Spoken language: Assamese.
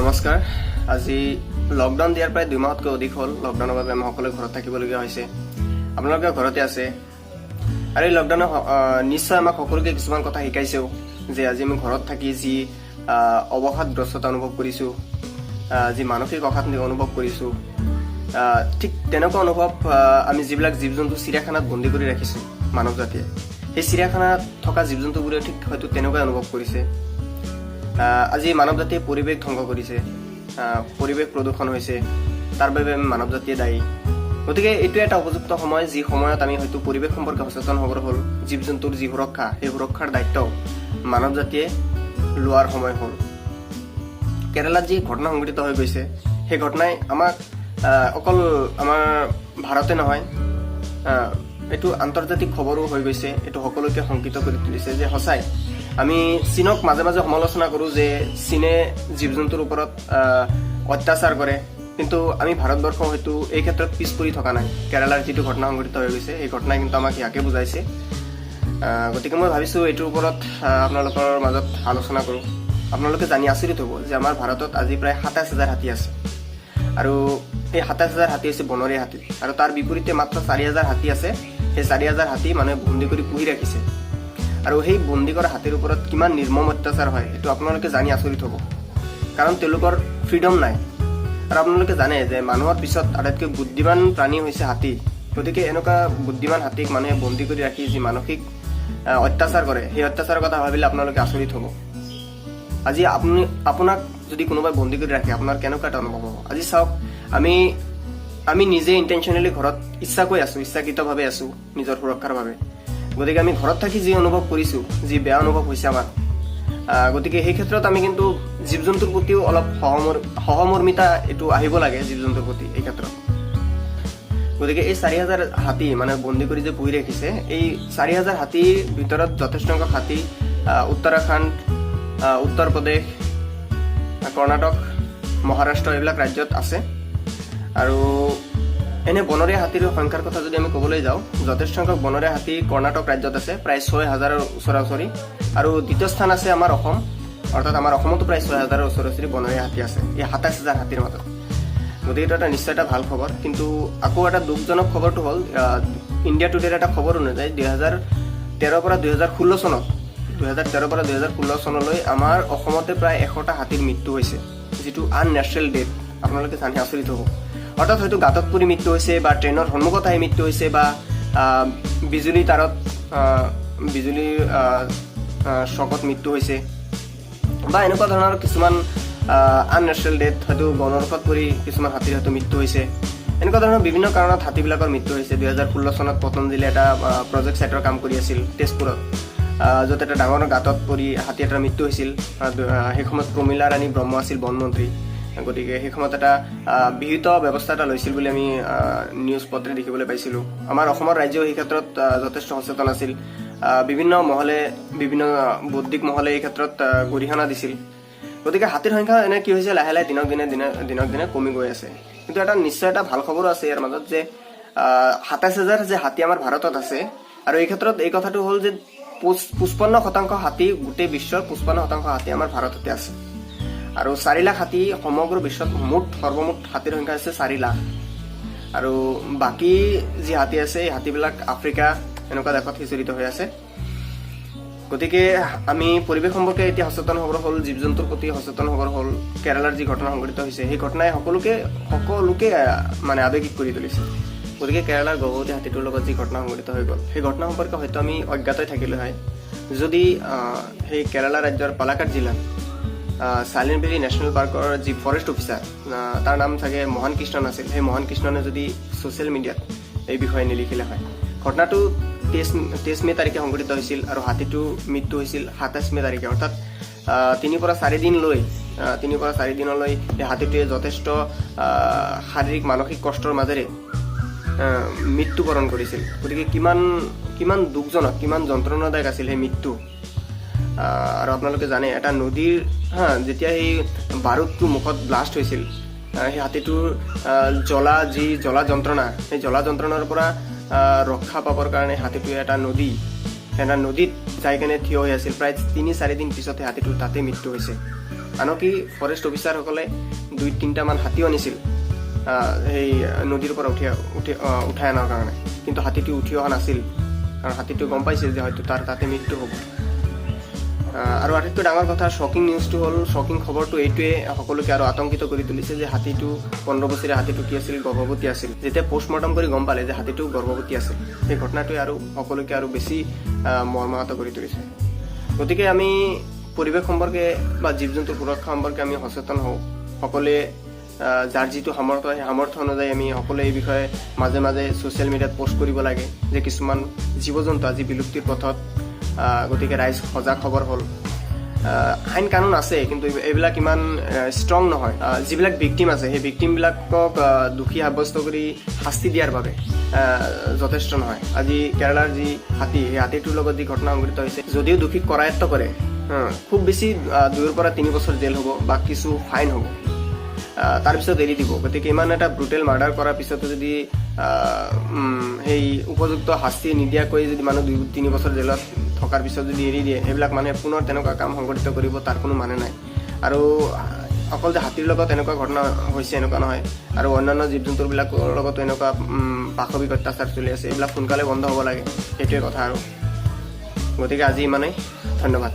নমস্কাৰ। আজি লকডাউন দিয়াৰ প্ৰায় 2 মাহতকৈ অধিক হ'ল। লকডাউনৰ বাবে আমি সকলোৱে ঘৰত থাকিবলগীয়া হৈছে। আপোনালোকে ঘৰতে আছে আৰু এই লকডাউনে নিশ্চয় আমাক সকলোকে কিছুমান কথা শিকাইছেও যে আজি আমি ঘৰত থাকি যি অৱসাদগ্ৰস্ততা অনুভৱ কৰিছোঁ, যি মানসিক অশান্তি অনুভৱ কৰিছোঁ, ঠিক তেনেকুৱা অনুভৱ আমি যিবিলাক জীৱ জন্তু চিৰিয়াখানাত বন্দী কৰি ৰাখিছোঁ মানৱ জাতিয়ে, সেই চিৰিয়াখানাত থকা জীৱ জন্তুবোৰে ঠিক হয়তো তেনেকুৱাই অনুভৱ কৰিছে। আজি মানৱ জাতিয়ে পৰিৱেশ ধ্বংস কৰিছে, পৰিৱেশ প্ৰদূষণ হৈছে, তাৰ বাবে আমি মানৱ জাতিয়ে দায়ী। গতিকে এইটো এটা উপযুক্ত সময়, যি সময়ত আমি হয়তো পৰিৱেশ সম্পৰ্কে সচেতন হ'ব হ'ল। জীৱ জন্তুৰ যি সুৰক্ষা, সেই সুৰক্ষাৰ দায়িত্ব মানৱ জাতিয়ে লোৱাৰ সময় হ'ল। কেৰালাত যি ঘটনা সংঘটিত হৈ গৈছে, সেই ঘটনাই আমাক অকল আমাৰ ভাৰতে নহয়, এইটো আন্তৰ্জাতিক খবৰো হৈ গৈছে। এইটো সকলোকে শংকিত কৰি তুলিছে যে সঁচাই আমি চীনক মাজে মাজে সমালোচনা কৰোঁ যে চীনে জীৱ জন্তুৰ ওপৰত অত্যাচাৰ কৰে, কিন্তু আমি ভাৰতবৰ্ষ হয়তো এই ক্ষেত্ৰত পিছ পৰি থকা নাই। কেৰালাৰ যিটো ঘটনা সংঘটিত হৈ গৈছে, এই ঘটনাই কিন্তু আমাক ইয়াকে বুজাইছে। গতিকে মই ভাবিছোঁ এইটোৰ ওপৰত আপোনালোকৰ মাজত আলোচনা কৰোঁ। আপোনালোকে জানি আচৰিত হ'ব যে আমাৰ ভাৰতত আজি প্ৰায় 27,000 হাতী আছে, আৰু এই 27,000 হাতী হৈছে বনৰীয়া হাতী, আৰু তাৰ বিপৰীতে মাত্ৰ 4,000 হাতী আছে। সেই 4,000 হাতী মানুহে বন্দী কৰি পুহি ৰাখিছে, আৰু সেই বন্দী কৰা হাতীৰ ওপৰত কিমান নিৰ্মম অত্যাচাৰ হয় এইটো আপোনালোকে জানি আচৰিত হ'ব, কাৰণ তেওঁলোকৰ ফ্ৰীডম নাই। আৰু আপোনালোকে জানে যে মানুহৰ পিছত আটাইতকৈ বুদ্ধিমান প্ৰাণী হৈছে হাতী। গতিকে এনেকুৱা বুদ্ধিমান হাতীক মানুহে বন্দী কৰি ৰাখি যি মানসিক অত্যাচাৰ কৰে, সেই অত্যাচাৰৰ কথা ভাবিলে আপোনালোকে আচৰিত হ'ব। আজি আপোনাক যদি কোনোবাই বন্দী কৰি ৰাখে, আপোনাৰ কেনেকুৱা এটা অনুভৱ হ'ব? আজি চাওক, আমি নিজে ইণ্টেনশ্যনেলি ঘৰত ইচ্ছাকৈ আছোঁ, ইচ্ছাকৃতভাৱে আছোঁ নিজৰ সুৰক্ষাৰ বাবে। গতিকে আমি ঘৰত থাকি যি অনুভৱ কৰিছোঁ, যি বেয়া অনুভৱ হৈছে আমাৰ, গতিকে সেই ক্ষেত্ৰত আমি কিন্তু জীৱ জন্তুৰ প্ৰতিও অলপ সহমৰ্মিতা এইটো আহিব লাগে জীৱ জন্তুৰ প্ৰতি এই ক্ষেত্ৰত। গতিকে এই 4,000 হাতী মানে বন্দী কৰি যে পুহি ৰাখিছে, এই 4,000 হাতীৰ ভিতৰত যথেষ্ট সংখ্যক হাতী উত্তৰাখণ্ড, উত্তৰ প্ৰদেশ, কৰ্ণাটক, মহাৰাষ্ট্ৰ এইবিলাক ৰাজ্যত আছে। আৰু এনে বনৰীয়া হাতীৰ সংখ্যাৰ কথা যদি আমি ক'বলৈ যাওঁ, যথেষ্ট সংখ্যক বনৰীয়া হাতী কৰ্ণাটক ৰাজ্যত আছে, প্ৰায় 6,000ৰ ওচৰা-ওচৰি। আৰু দ্বিতীয় স্থান আছে আমাৰ অসম, অৰ্থাৎ আমাৰ অসমতো প্ৰায় 6,000ৰ ওচৰা-ওচৰি বনৰীয়া হাতী আছে এই 27,000 হাতীৰ মাজত। গতিকে এইটো এটা নিশ্চয় এটা ভাল খবৰ। কিন্তু আকৌ এটা দুখজনক খবৰটো হ'ল, ইণ্ডিয়া টুডেৰ এটা খবৰ অনুযায়ী 2013 পৰা 2016 চনত 2013 পৰা 2016 চনলৈ আমাৰ অসমতে প্ৰায় 100টা হাতীৰ মৃত্যু হৈছে, যিটো আননেচাৰেল ডেথ। আপোনালোকে জানি আচৰিত হ'ব। অৰ্থাৎ হয়তো গাঁতত পৰি মৃত্যু হৈছে, বা ট্ৰেইনৰ সন্মুখত আহি মৃত্যু হৈছে, বা বিজুলী তাৰত বিজুলীৰ শ্বকত মৃত্যু হৈছে, বা এনেকুৱা ধৰণৰ কিছুমান আননেচাৰেল ডেথ, হয়তো বনৰফত পৰি কিছুমান হাতীৰ হয়তো মৃত্যু হৈছে। এনেকুৱা ধৰণৰ বিভিন্ন কাৰণত হাতীবিলাকৰ মৃত্যু হৈছে। 2016 চনত পতঞ্জলি এটা প্ৰজেক্ট ছাইটৰ কাম কৰি আছিল তেজপুৰত, য'ত এটা ডাঙৰ গাঁতত পৰি হাতী এটাৰ মৃত্যু হৈছিল। সেই সময়ত প্ৰমীলা ৰাণী ব্ৰহ্ম আছিল বনমন্ত্ৰী। গতিকে সেই সময়ত এটা বিহিত ব্যৱস্থা এটা লৈছিল বুলি আমি নিউজ পত্ৰে দেখিবলৈ পাইছিলোঁ। আমাৰ অসমৰ ৰাজ্যও এই ক্ষেত্ৰত যথেষ্ট সচেতন আছিল। বিভিন্ন বৌদ্ধিক মহলে এই ক্ষেত্ৰত গৰিহণা দিছিল। গতিকে হাতীৰ সংখ্যা এনে কি হৈছে, লাহে লাহে দিনক দিনে কমি গৈ আছে। কিন্তু এটা নিশ্চয় এটা ভাল খবৰো আছে ইয়াৰ মাজত, যে 27,000 যে হাতী আমাৰ ভাৰতত আছে, আৰু এই ক্ষেত্ৰত এই কথাটো হ'ল যে 55% হাতী, গোটেই বিশ্বৰ 55% হাতী আমাৰ ভাৰততে আছে। আৰু 4 লাখ হাতী সমগ্ৰ বিশ্বত সৰ্বমুঠ হাতীৰ সংখ্যা হৈছে 4 লাখ। আৰু বাকী যি হাতী আছে, এই হাতীবিলাক আফ্ৰিকা এনেকুৱা দেশত সিঁচৰিত হৈ আছে। গতিকে আমি পৰিৱেশ সম্পৰ্কে এতিয়া সচেতন হ'বৰ হ'ল, জীৱ জন্তুৰ প্ৰতি সচেতন হ'বৰ হ'ল। কেৰালাৰ যি ঘটনা সংঘটিত হৈছে, সেই ঘটনাই সকলোকে মানে আৱেগিক কৰি তুলিছে। গতিকে কেৰালাৰ গৰ্ভৱতী হাতীটোৰ লগত যি ঘটনা সংঘটিত হৈ গ'ল, সেই ঘটনা সম্পৰ্কে হয়তো আমি অজ্ঞাতই থাকিলোঁ হয়, যদি সেই কেৰালা ৰাজ্যৰ পালাকাড জিলাত চাইলেণ্ট ভেলী নেশ্যনেল পাৰ্কৰ যি ফৰেষ্ট অফিচাৰ, তাৰ নাম চাগে মোহন কৃষ্ণন আছিল, সেই মোহন কৃষ্ণনে যদি ছ'চিয়েল মিডিয়াত এই বিষয়ে নিলিখিলে হয়। ঘটনাটো 23 মে' তাৰিখে সংঘটিত হৈছিল, আৰু হাতীটোৰ মৃত্যু হৈছিল 27 মে' তাৰিখে। অৰ্থাৎ 3 পৰা 4 দিনলৈ এই হাতীটোৱে যথেষ্ট শাৰীৰিক মানসিক কষ্টৰ মাজেৰে মৃত্যুবৰণ কৰিছিল। গতিকে কিমান দুখজনক, কিমান যন্ত্ৰণাদায়ক আছিল সেই মৃত্যু। আৰু আপোনালোকে জানে, এটা নদীৰ যেতিয়া সেই বাৰুদটো মুখত ব্লাষ্ট হৈছিল, সেই হাতীটোৰ জ্বলা যন্ত্ৰণা, সেই জ্বলা যন্ত্ৰণাৰ পৰা ৰক্ষা পাবৰ কাৰণে হাতীটোৱে এটা নদীত যাই কেনে থিয় হৈ আছিল। প্ৰায় 3-4 দিন পিছতে হাতীটোৰ তাতে মৃত্যু হৈছে। আনকি ফৰেষ্ট অফিচাৰসকলে 2-3টামান হাতীও আনিছিল সেই নদীৰ পৰা উঠাই অনাৰ কাৰণে, কিন্তু হাতীটো উঠি অহা নাছিল, কাৰণ হাতীটো গম পাইছিল যে হয়তো তাৰ তাতে মৃত্যু হ'ব। আৰু আটাইতকৈ ডাঙৰ কথা শ্বকিং নিউজটো হ'ল, শ্বকিং খবৰটো এইটোৱে সকলোকে আৰু আতংকিত কৰি তুলিছে যে হাতীটো 15 বছৰীয়া হাতীটো কি আছিল, গৰ্ভৱতী আছিল। যেতিয়া পষ্টমৰ্টম কৰি গম পালে যে হাতীটো গৰ্ভৱতী আছিল, সেই ঘটনাটোৱে আৰু সকলোকে আৰু বেছি মৰ্মাহত কৰি তুলিছে। গতিকে আমি পৰিৱেশ সম্পৰ্কে বা জীৱ জন্তুৰ সুৰক্ষা সম্পৰ্কে আমি সচেতন হওঁ। সকলোৱে যাৰ যিটো সামৰ্থ্য, সেই সামৰ্থ্য অনুযায়ী আমি সকলোৱে এই বিষয়ে মাজে মাজে ছ'চিয়েল মিডিয়াত পোষ্ট কৰিব লাগে যে কিছুমান জীৱ জন্তু আজি বিলুপ্তিৰ পথত। গতিকে ৰাইজ সজাগ খবৰ হ'ল। আইন কানুন আছে, কিন্তু এইবিলাক ইমান ষ্ট্ৰং নহয়। যিবিলাক ভিক্টিম আছে সেই ভিক্টিমবিলাকক দোষী সাব্যস্ত কৰি শাস্তি দিয়াৰ বাবে যথেষ্ট নহয়। আজি কেৰালাৰ যি হাতী, সেই হাতীটোৰ লগত যি ঘটনা সংঘটিত হৈছে, যদিও দোষীক কৰায়ত্ব কৰে, খুব বেছি 2 পৰা 3 বছৰ জেল হ'ব বা কিছু ফাইন হ'ব, তাৰপিছত এৰি দিব। গতিকে ইমান এটা ব্ৰুটেল মাৰ্ডাৰ কৰাৰ পিছতো যদি সেই উপযুক্ত শাস্তি নিদিয়াকৈ যদি মানুহ 2-3 বছৰ জেলত থকাৰ পিছত যদি এৰি দিয়ে, সেইবিলাক মানুহে পুনৰ তেনেকুৱা কাম সংঘটিত কৰিব, তাৰ কোনো মানে নাই। আৰু অকল যে হাতীৰ লগত এনেকুৱা ঘটনা হৈছে এনেকুৱা নহয়, আৰু অন্যান্য জীৱ জন্তুবিলাকৰ লগতো এনেকুৱা পাশবিক অত্যাচাৰ চলি আছে। এইবিলাক সোনকালে বন্ধ হ'ব লাগে, সেইটোৱে কথা। আৰু গতিকে আজি ইমানেই, ধন্যবাদ।